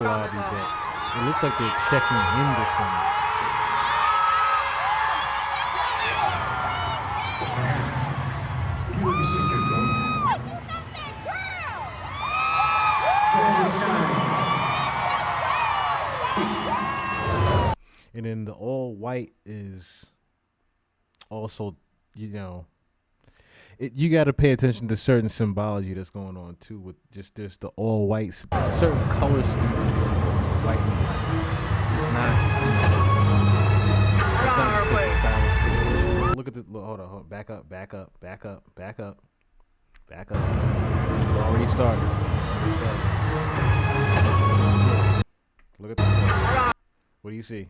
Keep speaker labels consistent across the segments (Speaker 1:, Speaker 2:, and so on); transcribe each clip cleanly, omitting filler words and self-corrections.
Speaker 1: lobby that it looks like they're checking into something. And then the all white is also, you got to pay attention to certain symbology that's going on too. With just there's the all white, certain color scheme, white and black. It's not. Look at the. Hold on. Back up. Already started. Look at the floor. What do you see?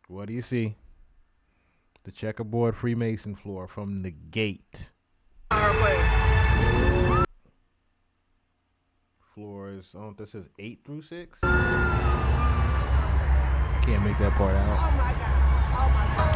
Speaker 1: What do you see? The checkerboard Freemason floor from the gate. Floors, this is 8 through 6. Can't make that part out. Oh my God. Oh my God.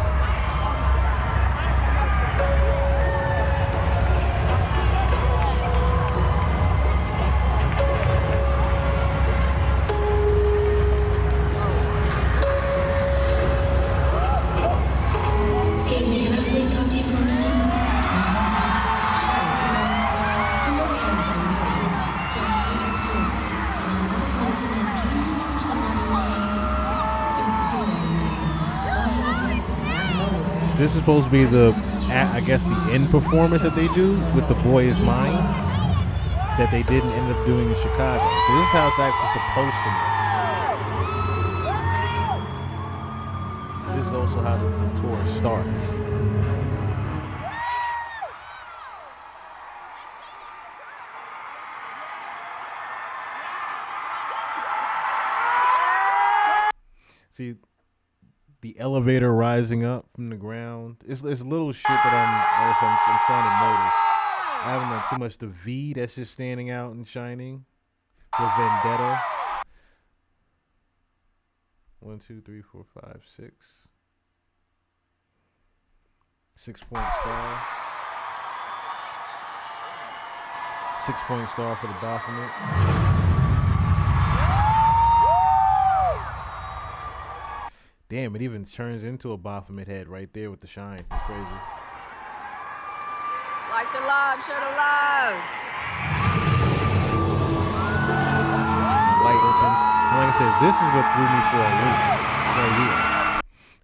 Speaker 1: This is supposed to be the end performance that they do with The Boy Is Mine that they didn't end up doing in Chicago. So this is how it's actually supposed to look. This is also how the tour starts. See, the elevator rising up from the ground. It's little shit that I'm starting to notice. I haven't done too much. The V that's just standing out and shining for Vendetta. 1, 2, 3, 4, 5, 6. 6-point star. 6-point star for the Baphomet. Damn, it even turns into a Baphomet head right there with the shine. It's crazy.
Speaker 2: Like the love, share the love.
Speaker 1: The light opens. And like I said, this is what threw me for a loop right here.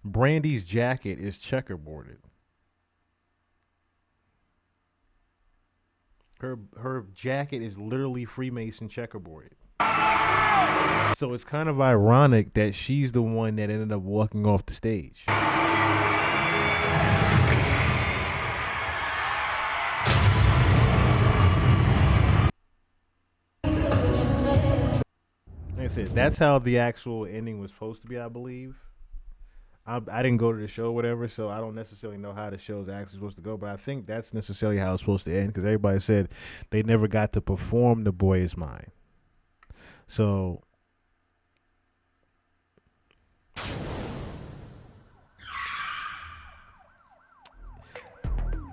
Speaker 1: Brandy's jacket is checkerboarded. Her jacket is literally Freemason checkerboarded. So it's kind of ironic that she's the one that ended up walking off the stage. Like I said, that's how the actual ending was supposed to be, I believe. I didn't go to the show or whatever, so I don't necessarily know how the show's actually supposed to go, but I think that's necessarily how it's supposed to end because everybody said they never got to perform The Boy Is Mine. So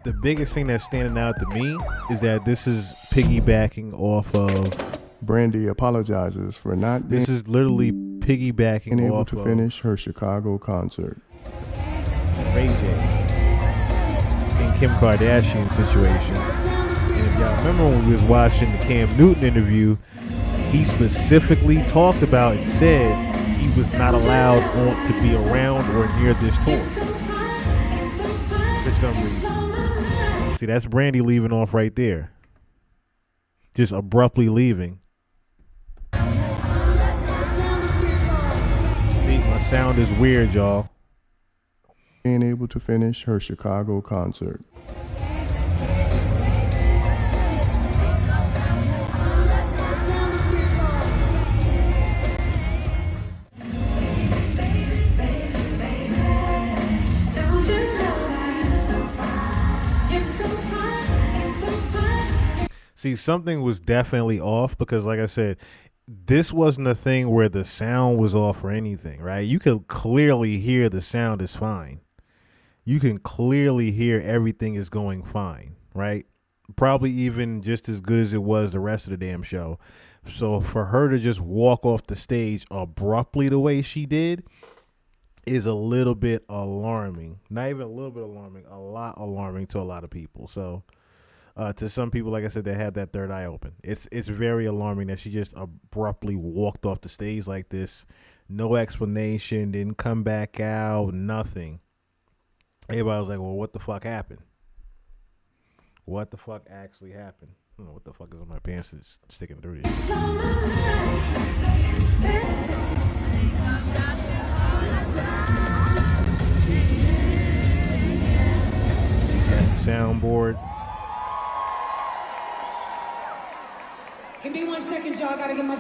Speaker 1: the biggest thing that's standing out to me is that this is piggybacking off of
Speaker 3: Brandy apologizes for not being
Speaker 1: this is literally piggybacking
Speaker 3: able
Speaker 1: off
Speaker 3: to
Speaker 1: of
Speaker 3: finish her Chicago concert.
Speaker 1: Ray J and Kim Kardashian situation. And if y'all remember when we was watching the Cam Newton interview, he specifically talked about and said he was not allowed to be around or near this tour for some reason. See, that's Brandy leaving off right there. Just abruptly leaving. See, my sound is weird, y'all.
Speaker 3: Being able to finish her Chicago concert.
Speaker 1: See, something was definitely off because, like I said, this wasn't a thing where the sound was off or anything, right? You could clearly hear the sound is fine. You can clearly hear everything is going fine, right? Probably even just as good as it was the rest of the damn show. So for her to just walk off the stage abruptly the way she did is a little bit alarming. Not even a little bit alarming, a lot alarming to a lot of people. So to some people, like I said, they have that third eye open. It's very alarming that she just abruptly walked off the stage like this. No explanation, didn't come back out, nothing. Everybody was like, well, what the fuck happened? What the fuck actually happened? I don't know what the fuck is on my pants that's sticking through this. Soundboard.
Speaker 4: Give me 1 second, y'all. I gotta get my.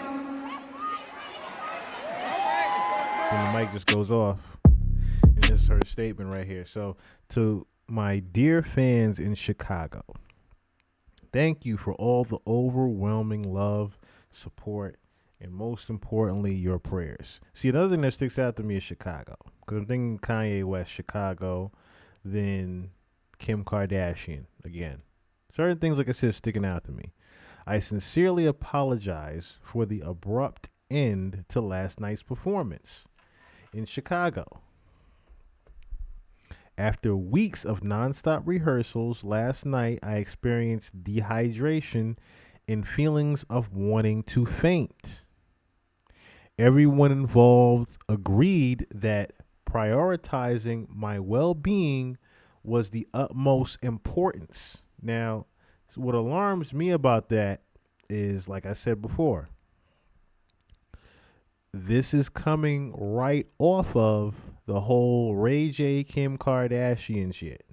Speaker 1: Then the mic just goes off. And this is her statement right here. So, to my dear fans in Chicago, thank you for all the overwhelming love, support, and most importantly, your prayers. See, another thing that sticks out to me is Chicago. Because I'm thinking Kanye West, Chicago, then Kim Kardashian again. Certain things, like I said, sticking out to me. I sincerely apologize for the abrupt end to last night's performance in Chicago. After weeks of nonstop rehearsals, last night I experienced dehydration and feelings of wanting to faint. Everyone involved agreed that prioritizing my well-being was the utmost importance. Now, what alarms me about that is, like I said before, this is coming right off of the whole Ray J, Kim Kardashian shit.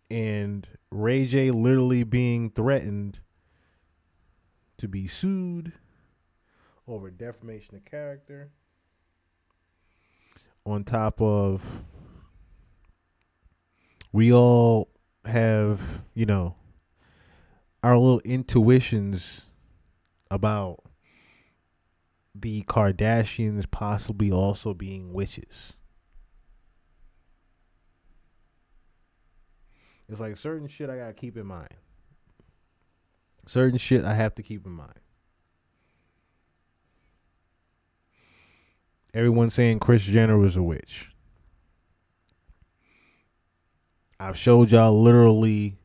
Speaker 1: And Ray J literally being threatened to be sued over defamation of character. On top of, we all have, our little intuitions about the Kardashians possibly also being witches. It's like certain shit I gotta keep in mind. Certain shit I have to keep in mind. Everyone's saying Kris Jenner was a witch. I've showed y'all literally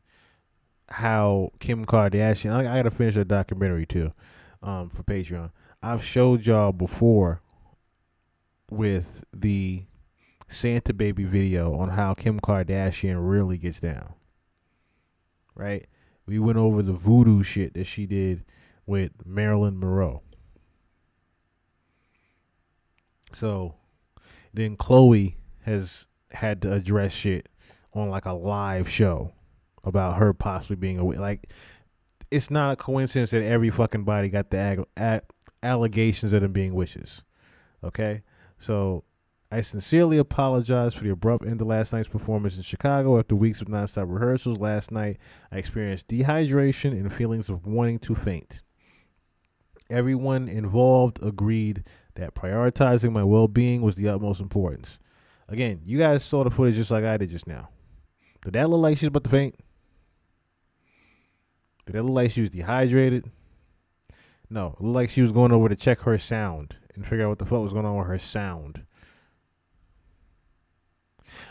Speaker 1: how Kim Kardashian, I gotta finish a documentary too, for Patreon. I've showed y'all before with the Santa Baby video on how Kim Kardashian really gets down. Right? We went over the voodoo shit that she did with Marilyn Monroe. So then Khloe has had to address shit on like a live show about her possibly being a witch. Like, it's not a coincidence that every fucking body got the allegations of them being witches. Okay? So I sincerely apologize for the abrupt end of last night's performance in Chicago. After weeks of nonstop rehearsals last night, I experienced dehydration and feelings of wanting to faint. Everyone involved agreed that prioritizing my well-being was the utmost importance. Again, you guys saw the footage just like I did just now. Did that look like she was about to faint? Did that look like she was dehydrated? No, it looked like she was going over to check her sound and figure out what the fuck was going on with her sound.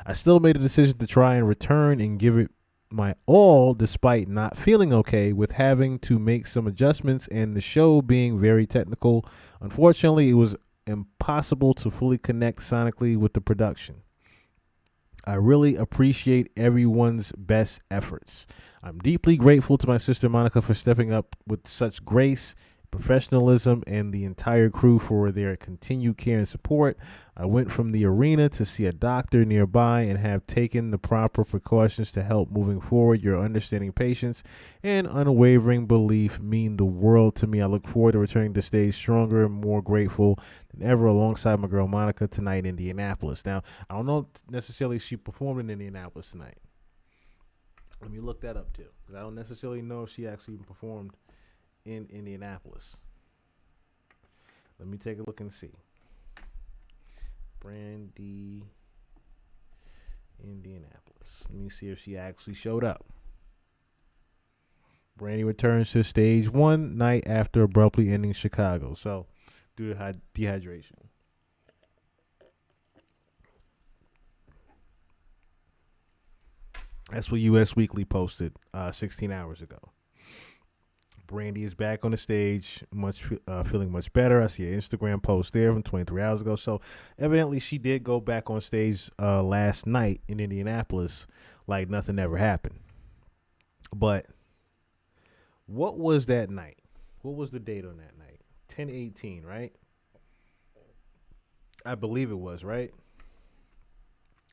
Speaker 1: I still made a decision to try and return and give it my all despite not feeling okay with having to make some adjustments and the show being very technical. Unfortunately, it was impossible to fully connect sonically with the production. I really appreciate everyone's best efforts. I'm deeply grateful to my sister Monica for stepping up with such grace, professionalism, and the entire crew for their continued care and support. I went from the arena to see a doctor nearby and have taken the proper precautions to help moving forward. Your understanding, patience, and unwavering belief mean the world to me. I look forward to returning to stage stronger and more grateful than ever alongside my girl Monica tonight in Indianapolis. Now, I don't know necessarily she performed in Indianapolis tonight. Let me look that up too, because I don't necessarily know if she actually performed in Indianapolis. Let me take a look and see. Brandy, Indianapolis. Let me see if she actually showed up. Brandy returns to stage one night after abruptly ending Chicago. So, due to dehydration. That's what U.S. Weekly posted 16 hours ago. Brandy is back on the stage, feeling much better. I see an Instagram post there from 23 hours ago. So evidently she did go back on stage last night in Indianapolis like nothing ever happened. But what was that night? What was the date on that night? 10/18, right? I believe it was, right?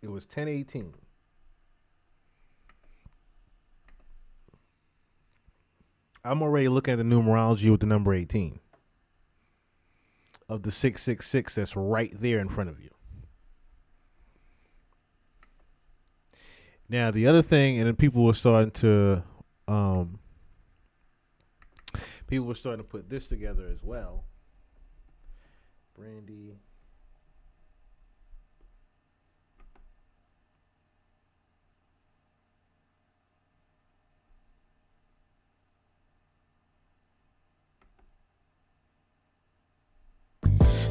Speaker 1: It was 10/18. I'm already looking at the numerology with the number 18 of the 666 that's right there in front of you. Now, the other thing, and then people were starting to put this together as well. Brandy.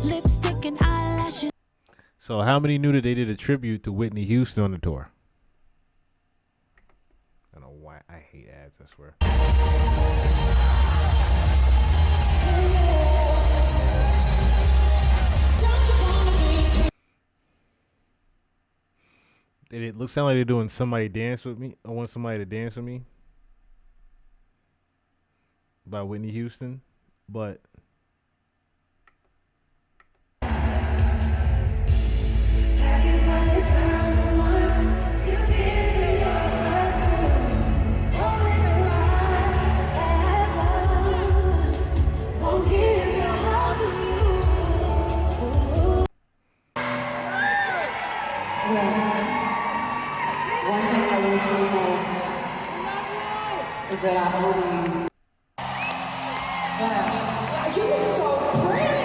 Speaker 5: Lipstick and eyelashes.
Speaker 1: So how many knew that they did a tribute to Whitney Houston on the tour? I don't know why. I hate ads, I swear. Did it sound like they're doing Somebody Dance With Me? I Want Somebody to Dance With Me by Whitney Houston. But
Speaker 4: One thing I want you to know is that I owe you. Wow. You look so pretty.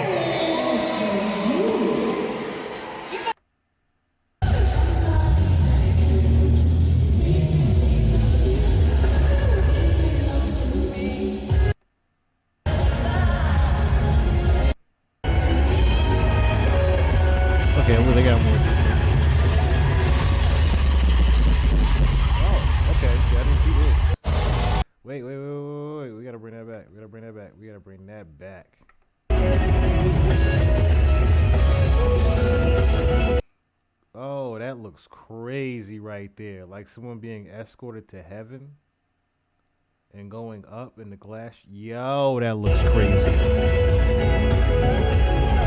Speaker 1: okay, well, they got more. Okay, see, I didn't see this. Wait. We gotta bring that back. We gotta bring that back. Oh, that looks crazy right there. Like someone being escorted to heaven and going up in the glass. Yo, that looks crazy.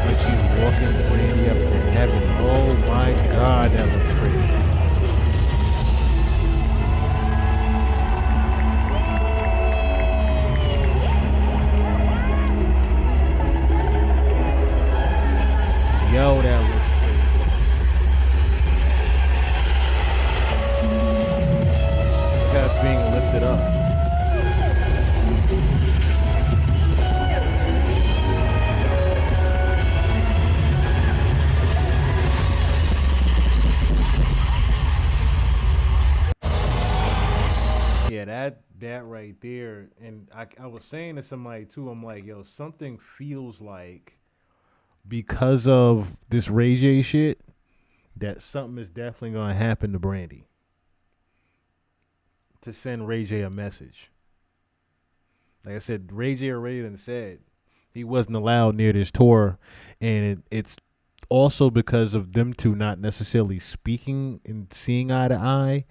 Speaker 1: Like she's walking Brandy up to heaven. Oh my God, that looks crazy. Yo, that looks crazy. Look how it's being lifted up. Yeah, that right there. And I was saying to somebody too, I'm like, yo, something feels like because of this Ray J shit, that something is definitely going to happen to Brandy to send Ray J a message. Like I said, Ray J already done said he wasn't allowed near this tour, and it's also because of them two not necessarily speaking and seeing eye to eye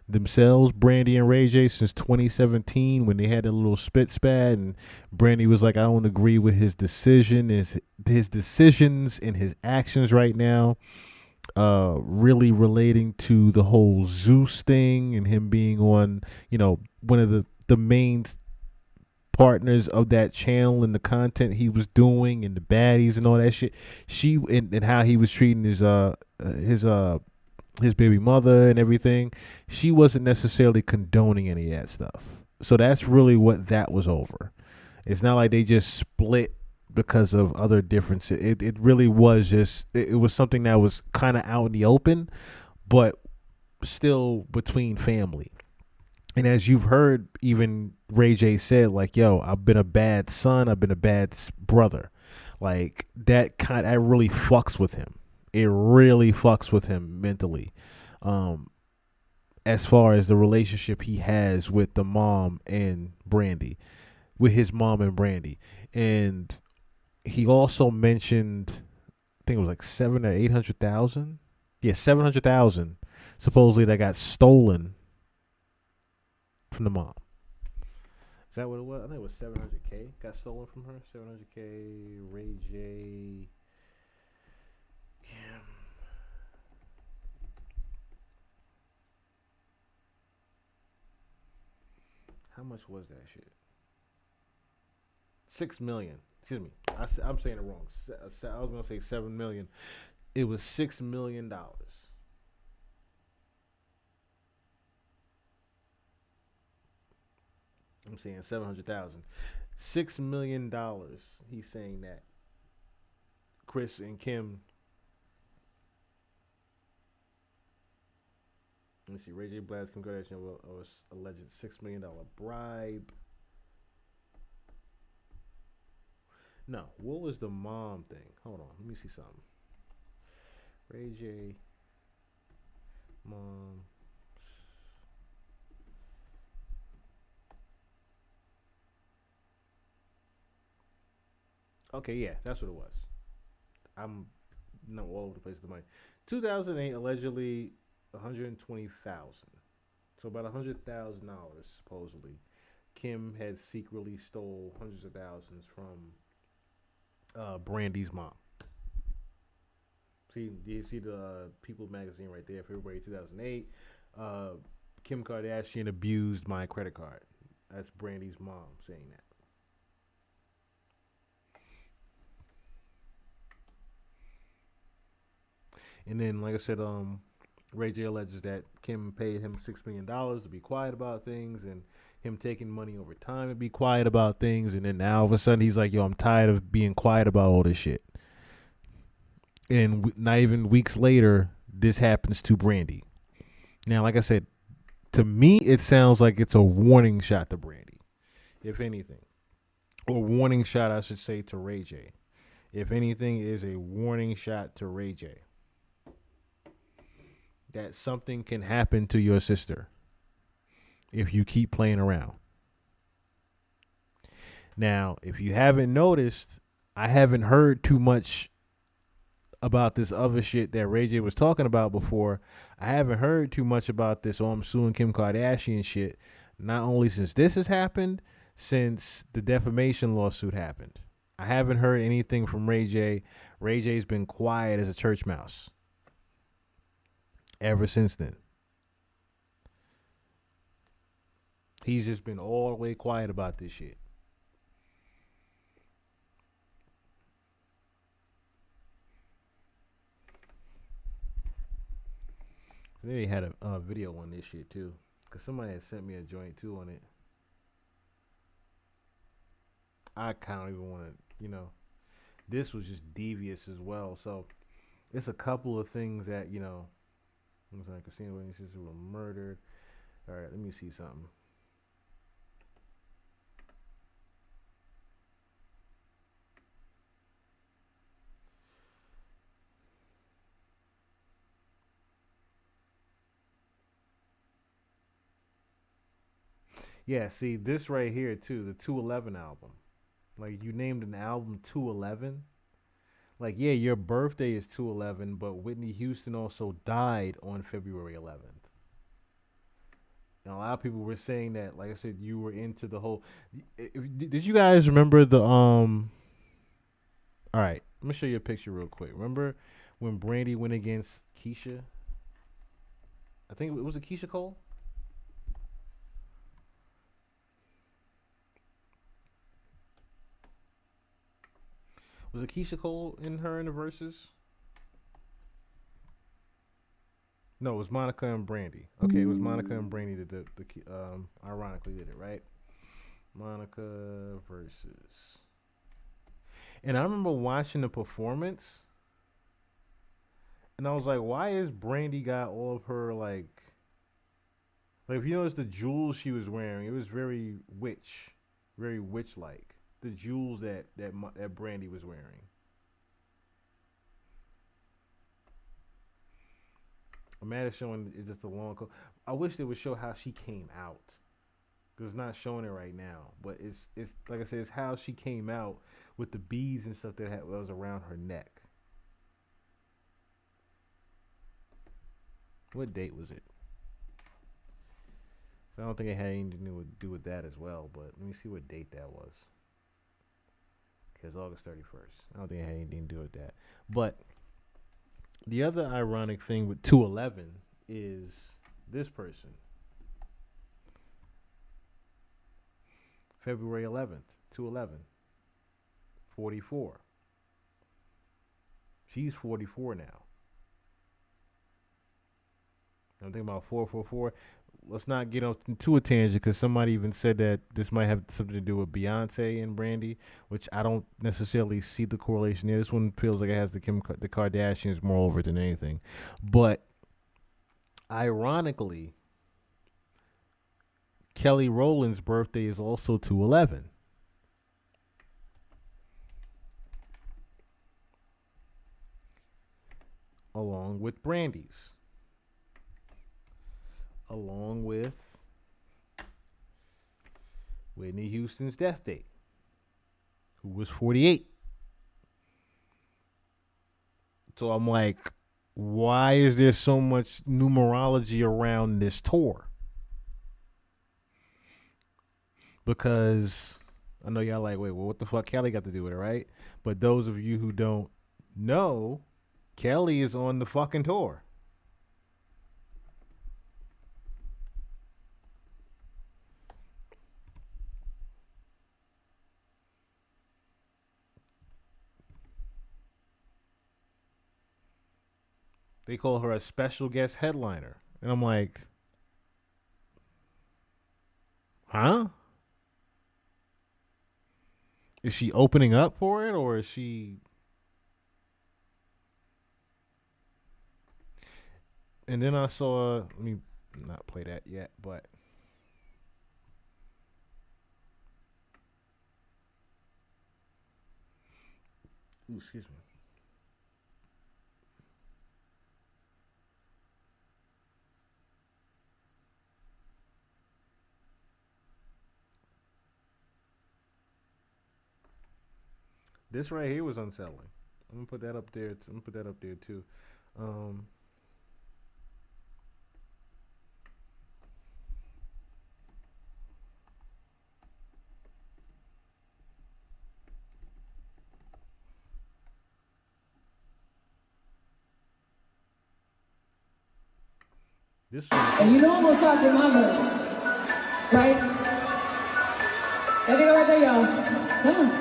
Speaker 1: themselves, Brandy and Ray J, since 2017 when they had a little spit spat, and Brandy was like, I don't agree with his his decisions and his actions right now, really relating to the whole Zeus thing and him being on, one of the main partners of that channel and the content he was doing and the baddies and all that shit. She and how he was treating his baby mother and everything. She wasn't necessarily condoning any of that stuff. So that's really what that was over. It's not like they just split because of other differences. It really was just, it was something that was kind of out in the open, but still between family. And as you've heard, even Ray J said, like, yo, I've been a bad son. I've been a bad brother. Like, that really fucks with him. It really fucks with him mentally. As far as the relationship he has with the mom and Brandy, with his mom and Brandy. And he also mentioned, I think it was like 700,000 or 800,000. Yeah, 700,000 supposedly that got stolen from the mom. Is that what it was? I think it was 700K got stolen from her. 700K. Ray J. Yeah. How much was that shit? 6 million. Excuse me. I'm saying it wrong. I was gonna say 7 million. It was $6 million. I'm saying 700,000. $6 million. He's saying that Chris and Kim. Let me see. Ray J Blige, Kim Kardashian was alleged $6 million bribe. No, what was the mom thing? Hold on, let me see something. Ray J, mom. Okay, yeah, that's what it was. I'm not all over the place with the money. 2008, allegedly 120,000. So about $100,000 supposedly. Kim had secretly stole hundreds of thousands from Brandy's mom. See, do you see the People magazine right there, February 2008? Kim Kardashian abused my credit card. That's Brandy's mom saying that. And then, like I said, Ray J alleges that Kim paid him $6 million to be quiet about things, and him taking money over time to be quiet about things. And then now all of a sudden he's like, yo, I'm tired of being quiet about all this shit. And not even weeks later, this happens to Brandy. Now, like I said, to me, it sounds like it's a warning shot to Brandy, if anything. Or warning shot, I should say, to Ray J. If anything, it is a warning shot to Ray J. That something can happen to your sister if you keep playing around. Now, if you haven't noticed, I haven't heard too much about this other shit that Ray J was talking about before. I haven't heard too much about this I'm suing Kim Kardashian shit, not only since this has happened, since the defamation lawsuit happened. I haven't heard anything from Ray J. Ray J's been quiet as a church mouse ever since then. He's just been all the way quiet about this shit. They had a video on this shit too, cause somebody had sent me a joint too on it. I kind of even want to, this was just devious as well. So it's a couple of things that looks like Christina Whitney sisters were murdered. All right, let me see something. Yeah, see this right here too, the 211 album. Like, you named an album 211. Like, yeah, your birthday is 211, but Whitney Houston also died on February 11th. And a lot of people were saying that, like I said, you were into the whole. Did you guys remember the All right, let me show you a picture real quick. Remember when Brandy went against Keisha? I think it was Keisha Cole. Was it Keisha Cole in the verses? No, it was Monica and Brandy. Okay, it was Monica and Brandy that ironically did it, right? Monica versus. And I remember watching the performance, and I was like, why is Brandy got all of her, like, Like if you notice the jewels she was wearing, it was very witch-like. The jewels that Brandy was wearing. I'm mad at showing it's just a long coat. I wish they would show how she came out. Cause it's not showing it right now, but it's like I said, it's how she came out with the beads and stuff that was around her neck. What date was it? I don't think it had anything to do with that as well, but let me see what date that was. Because August 31st. I don't think it had anything to do with that. But the other ironic thing with 211 is this person. February 11th, 211. 44. She's 44 now. I'm thinking about 444. Let's not get into a tangent because somebody even said that this might have something to do with Beyonce and Brandy, which I don't necessarily see the correlation there. This one feels like it has the Kardashians more over than anything. But ironically, Kelly Rowland's birthday is also 211. Along with Brandy's. Along with Whitney Houston's death date, who was 48. So I'm like, why is there so much numerology around this tour? Because I know y'all like, wait, well, what the fuck Kelly got to do with it, right? But those of you who don't know, Kelly is on the fucking tour. They call her a special guest headliner. And I'm like, huh? Is she opening up for it, or is she... And then I saw, let me not play that yet, but ooh, excuse me. This right here was unsettling. I'm gonna put that up there. I'm gonna put that up there too. This one.
Speaker 4: And you know I'm gonna start from my verse, right? There they go right there, y'all. Tell them.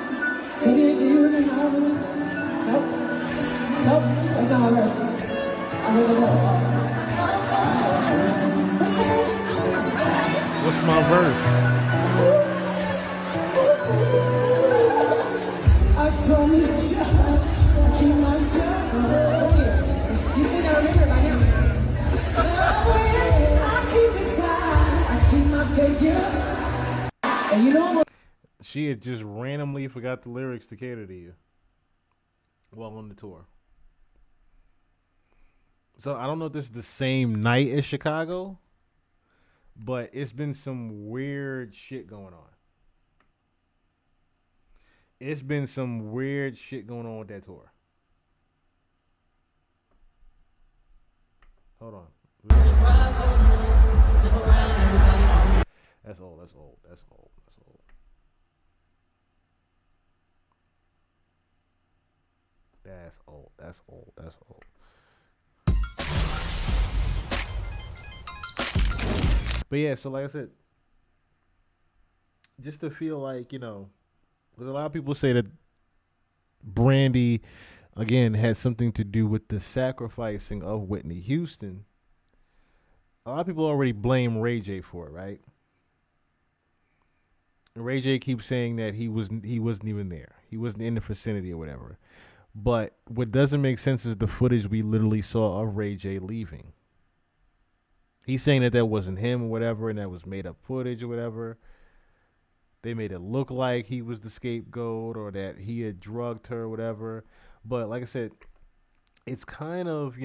Speaker 4: Maybe it's you and Nope. Nope. That's not my verse. I really don't. What's the verse?
Speaker 1: What's my verse?
Speaker 4: I promise you, I keep myself. You should have remembered by now. I keep it fly. I keep my faith, yeah. And you know what?
Speaker 1: She had just randomly forgot the lyrics to Cater to You while on the tour. So I don't know if this is the same night as Chicago, but it's been some weird shit going on. It's been some weird shit going on with that tour. Hold on. That's old. That's old. That's old. That's old. That's old. That's old. That's old. But yeah, so like I said, just to feel like, you know, because a lot of people say that Brandy, again, had something to do with the sacrificing of Whitney Houston. A lot of people already blame Ray J for it, right? And Ray J keeps saying that he wasn't even there. He wasn't in the vicinity or whatever. But what doesn't make sense is the footage we literally saw of Ray J leaving. He's saying that that wasn't him or whatever, and that was made up footage or whatever. They made it look like he was the scapegoat or that he had drugged her or whatever. But like I said, it's kind of,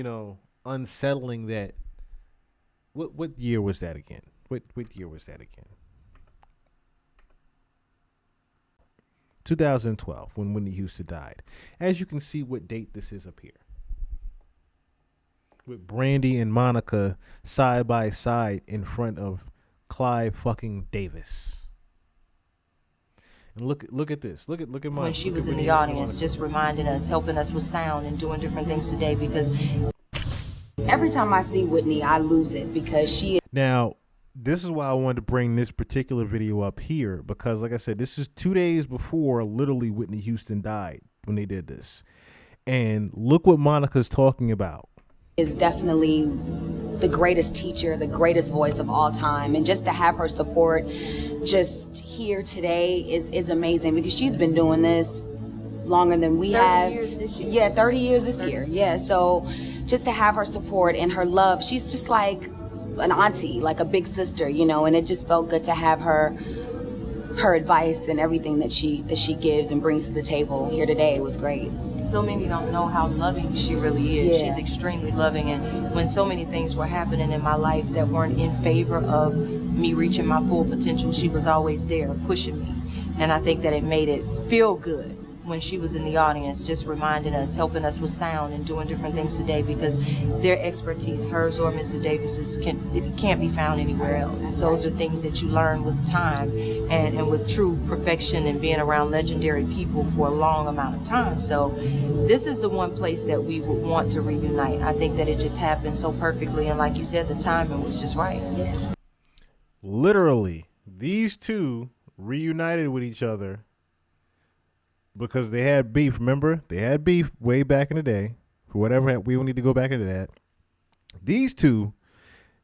Speaker 1: unsettling that what year was that again? What year was that again? 2012, when Whitney Houston died. As you can see what date this is up here. With Brandy and Monica side by side in front of Clive fucking Davis. And look at this. Look at Monica.
Speaker 6: When she was in the audience, just reminding us, helping us with sound and doing different things today, because every time I see Whitney, I lose it because she.
Speaker 1: Now, this is why I wanted to bring this particular video up here, because like I said, this is 2 days before literally Whitney Houston died when they did this. And look what Monica's talking about.
Speaker 6: Is definitely the greatest teacher, the greatest voice of all time. And just to have her support just here today is amazing, because she's been doing this longer than we have. 30 years this year. Yeah, 30 years this year. Yeah, so just to have her support and her love, she's just like an auntie, like a big sister, and it just felt good to have her advice and everything that she gives and brings to the table here today. It was great. So many don't know how loving she really is. Yeah. She's extremely loving, and when so many things were happening in my life that weren't in favor of me reaching my full potential, she was always there pushing me. And I think that it made it feel good when she was in the audience, just reminding us, helping us with sound and doing different things today, because their expertise, hers or Mr. Davis's, can't be found anywhere else. Those are things that you learn with time and with true perfection and being around legendary people for a long amount of time. So this is the one place that we would want to reunite. I think that it just happened so perfectly, and like you said, the timing was just right. Yes.
Speaker 1: Literally, these two reunited with each other because they had beef. Remember, they had beef way back in the day. For whatever, we don't need to go back into that. These two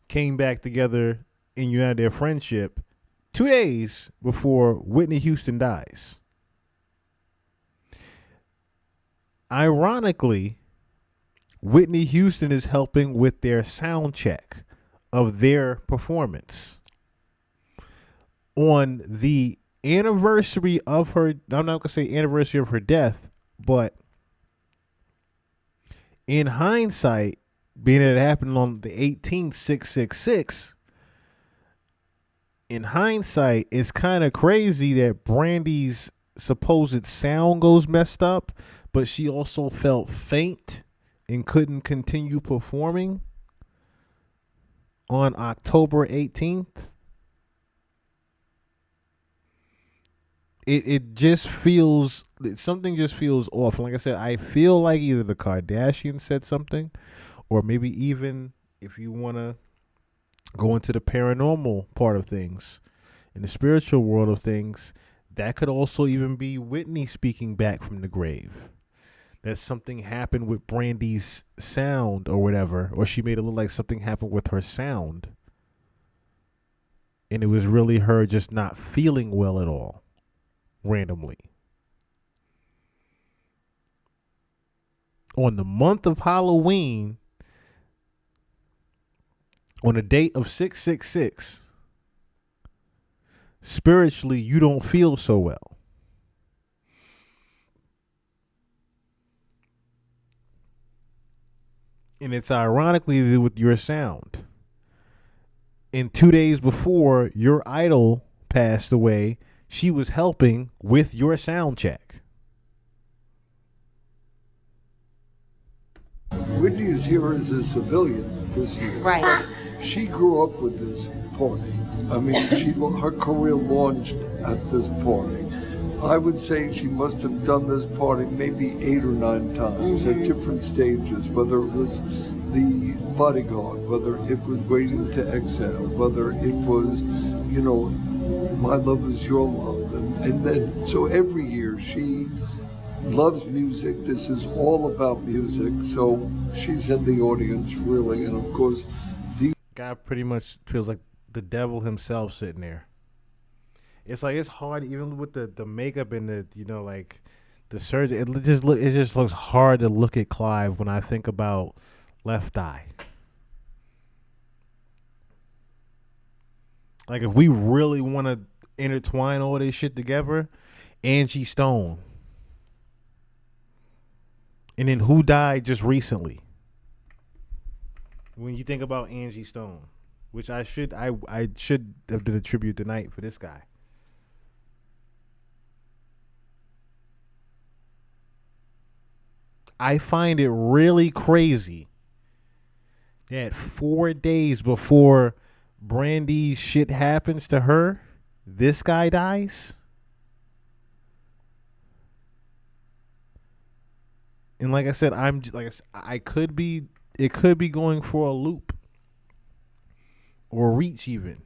Speaker 1: came back together and united their friendship 2 days before Whitney Houston dies. Ironically, Whitney Houston is helping with their sound check of their performance. On the anniversary of her, I'm not going to say anniversary of her death, but in hindsight, being that it happened on the 18th, 666, in hindsight, it's kind of crazy that Brandy's supposed sound goes messed up, but she also felt faint and couldn't continue performing on October 18th. It just feels, something just feels off. And like I said, I feel like either the Kardashians said something, or maybe even if you want to go into the paranormal part of things, in the spiritual world of things, that could also even be Whitney speaking back from the grave. That something happened with Brandy's sound or whatever, or she made it look like something happened with her sound, and it was really her just not feeling well at all. Randomly. On the month of Halloween, on a date of 666, spiritually, you don't feel so well. And it's ironically with your sound. And 2 days before your idol passed away, she was helping with your sound check.
Speaker 7: Whitney is here as a civilian this year.
Speaker 6: Right.
Speaker 7: She grew up with this party. I mean, her career launched at this party. I would say she must have done this party maybe 8 or 9 times at different stages, whether it was the bodyguard, whether it was waiting to exhale, whether it was, my love is your love. And then, so every year she loves music. This is all about music. So she's in the audience, really. And of course, the
Speaker 1: guy pretty much feels like the devil himself sitting there. It's like, it's hard, even with the makeup and the, like the surgery. It just looks hard to look at Clive when I think about Left Eye. Like, if we really want to intertwine all this shit together, Angie Stone. And then who died just recently? When you think about Angie Stone, which I should have did a tribute tonight for this guy. I find it really crazy that 4 days before Brandy's shit happens to her, this guy dies. And like I said, it could be going for a loop or reach even.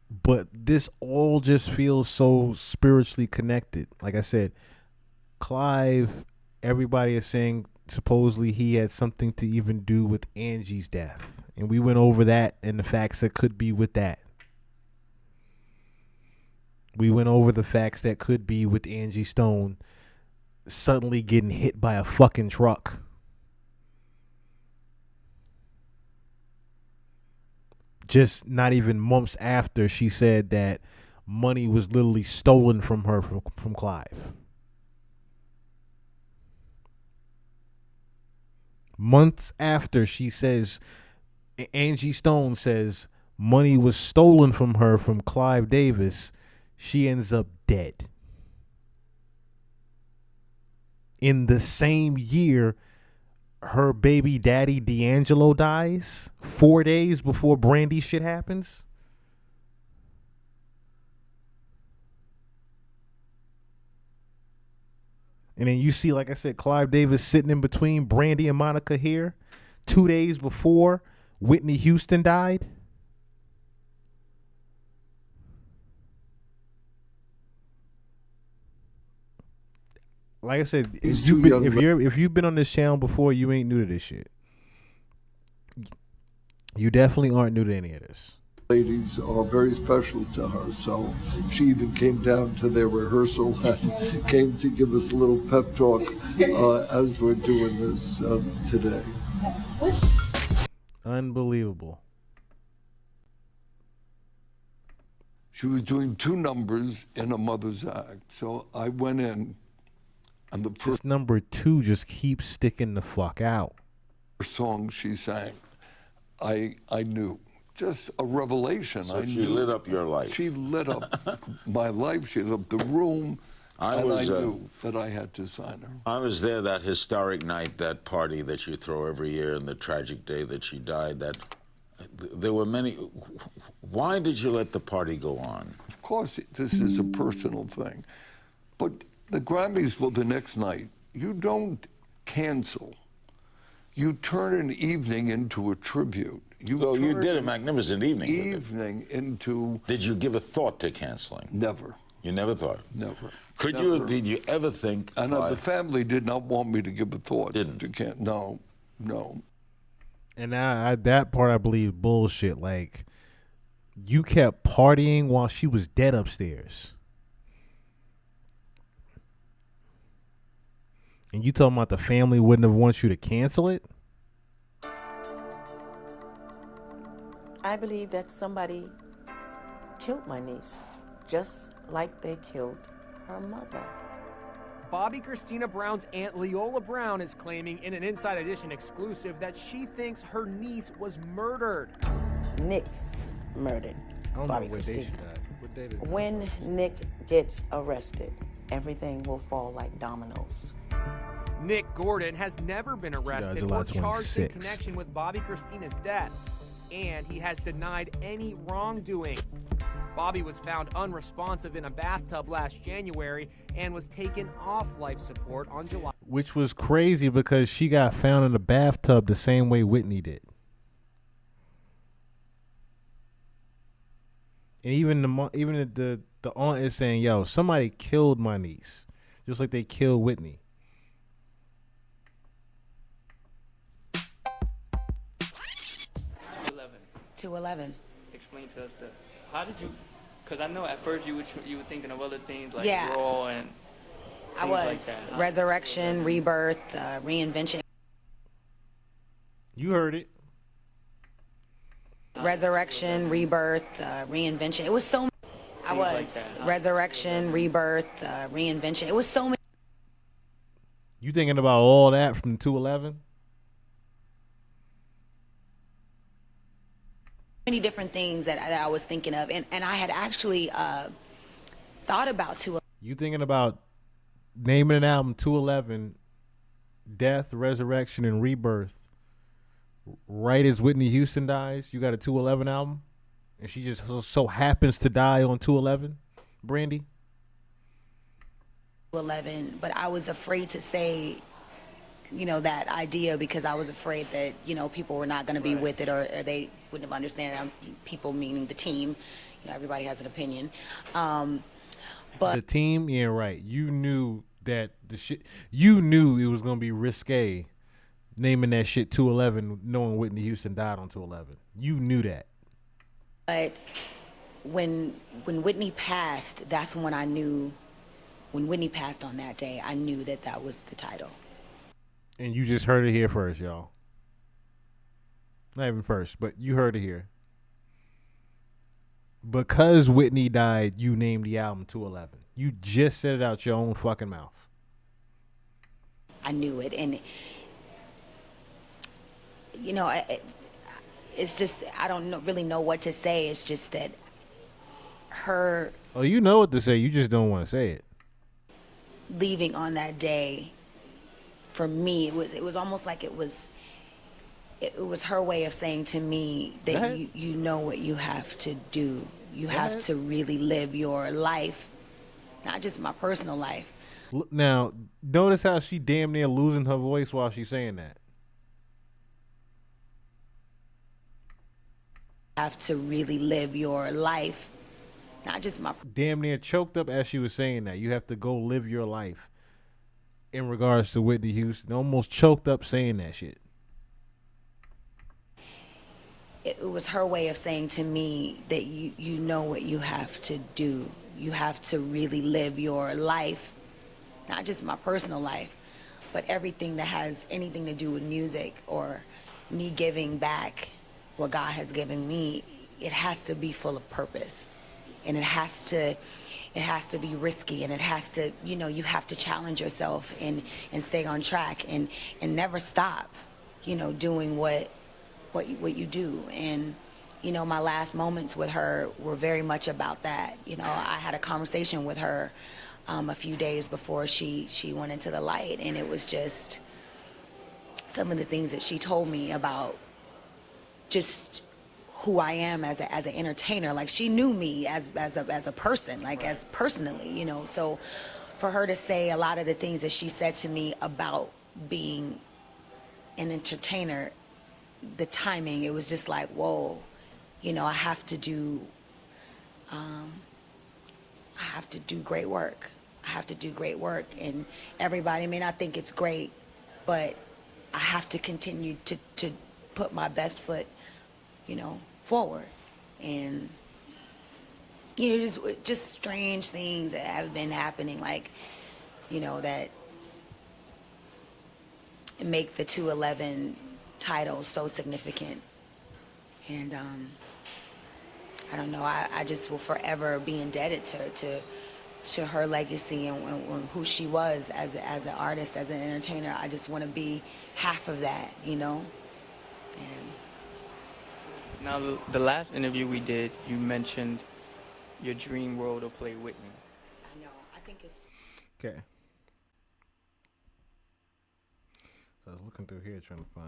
Speaker 1: But this all just feels so spiritually connected. Like I said, Clive, everybody is saying supposedly he had something to even do with Angie's death. And we went over that and the facts that could be with that. We went over the facts that could be with Angie Stone suddenly getting hit by a fucking truck. Just not even months after she said that money was literally stolen from her from Clive. Months after she says, Angie Stone says money was stolen from her from Clive Davis, she ends up dead. In the same year, her baby daddy D'Angelo dies 4 days before Brandy shit happens. And then you see, like I said, Clive Davis sitting in between Brandy and Monica here 2 days before Whitney Houston died. Like I said, if you've been on this channel before, you ain't new to this shit. You definitely aren't new to any of this.
Speaker 7: Ladies are very special to her, so she even came down to their rehearsal and came to give us a little pep talk as we're doing this today.
Speaker 1: Unbelievable.
Speaker 7: She was doing 2 numbers in a mother's act, so I went in, and the
Speaker 1: This number 2 just keeps sticking the fuck out.
Speaker 7: first song she sang, I knew. Just a revelation.
Speaker 8: So she lit up your life.
Speaker 7: She lit up my life. She lit up the room. I knew that I had to sign her.
Speaker 8: I was there that historic night, that party that you throw every year, and the tragic day that she died. That there were many. Why did you let the party go on?
Speaker 7: Of course, this is a personal thing, but the Grammys were the next night. You don't cancel. You turn an evening into a tribute.
Speaker 8: You did a magnificent evening.
Speaker 7: Into.
Speaker 8: Did you give a thought to canceling?
Speaker 7: Never.
Speaker 8: You never thought?
Speaker 7: Never.
Speaker 8: Did you ever think?
Speaker 7: And the family did not want me to give a thought.
Speaker 8: Didn't?
Speaker 7: No.
Speaker 1: And now that part I believe bullshit. Like, you kept partying while she was dead upstairs. And you talking about the family wouldn't have wanted you to cancel it?
Speaker 9: I believe that somebody killed my niece, just like they killed her mother.
Speaker 10: Bobby Christina Brown's aunt Leola Brown is claiming in an Inside Edition exclusive that she thinks her niece was murdered.
Speaker 9: Nick murdered Bobby Christina. When Nick gets arrested, everything will fall like dominoes.
Speaker 10: Nick Gordon has never been arrested or charged in connection with Bobby Christina's death, and he has denied any wrongdoing. Bobby was found unresponsive in a bathtub last January and was taken off life support on July.
Speaker 1: Which was crazy because she got found in a bathtub the same way Whitney did. And even the aunt is saying, yo, somebody killed my niece, just like they killed Whitney.
Speaker 6: 211.
Speaker 11: Explain to us how did you? Because I know at first you were thinking of other things like
Speaker 6: Yeah.
Speaker 11: Raw and.
Speaker 6: I was
Speaker 11: like that.
Speaker 6: resurrection, rebirth, reinvention.
Speaker 1: You heard it.
Speaker 6: Resurrection, rebirth, reinvention. It was so. I was
Speaker 11: like that.
Speaker 6: resurrection, rebirth, reinvention. It was so many.
Speaker 1: You thinking about all that from 211?
Speaker 6: Many different things that I was thinking of, and I had actually thought about 211.
Speaker 1: You thinking about naming an album 211, Death, Resurrection, and Rebirth, right as Whitney Houston dies? You got a 211 album, and she just so happens to die on 211, Brandy?
Speaker 6: 211, but I was afraid to say, you know, that idea because I was afraid that, you know, people were not going to be with it, or they wouldn't have understood. People meaning the team, you know, everybody has an opinion. But
Speaker 1: the team, yeah, right. You knew that the shit. You knew it was gonna be risque, naming that shit 211, knowing Whitney Houston died on 211. You knew that.
Speaker 6: But when Whitney passed, that's when I knew. When Whitney passed on that day, I knew that that was the title.
Speaker 1: And you just heard it here first, y'all. Not even first, but you heard it here. Because Whitney died, you named the album 211. You just said it out your own fucking mouth.
Speaker 6: I knew it, and you know, it's just I don't really know what to say. It's just that her.
Speaker 1: Oh, you know what to say. You just don't want to say it.
Speaker 6: Leaving on that day, for me, it was almost like it was her way of saying to me that you know what you have to do. You have to really live your life, not just my personal life.
Speaker 1: Now, notice how she damn near losing her voice while she's saying that.
Speaker 6: Have to really live your life, not just my.
Speaker 1: Damn near choked up as she was saying that. You have to go live your life. In regards to Whitney Houston, almost choked up saying that shit.
Speaker 6: It was her way of saying to me that you know what you have to do. You have to really live your life, not just my personal life, but everything that has anything to do with music or me giving back what God has given me. It has to be full of purpose, and it has to be risky, and it has to, you know, you have to challenge yourself and stay on track and never stop, you know, doing what you do. And you know, my last moments with her were very much about that. You know, I had a conversation with her a few days before she went into the light, and it was just some of the things that she told me about just who I am as an entertainer. Like, she knew me as a person, like as personally, you know. So for her to say a lot of the things that she said to me about being an entertainer, the timing, it was just like, whoa, you know, I have to do great work. I have to do great work, and everybody may not think it's great, but I have to continue to put my best foot, you know, forward. And you know, just strange things that have been happening, like, you know, that make the 211 title so significant. And I don't know, I just will forever be indebted to her legacy and who she was as an artist, as an entertainer. I just want to be half of that, you know. And
Speaker 11: now, the last interview we did, you mentioned your dream role to play Whitney.
Speaker 6: I know, I think it's
Speaker 1: okay. So I was looking through here trying to find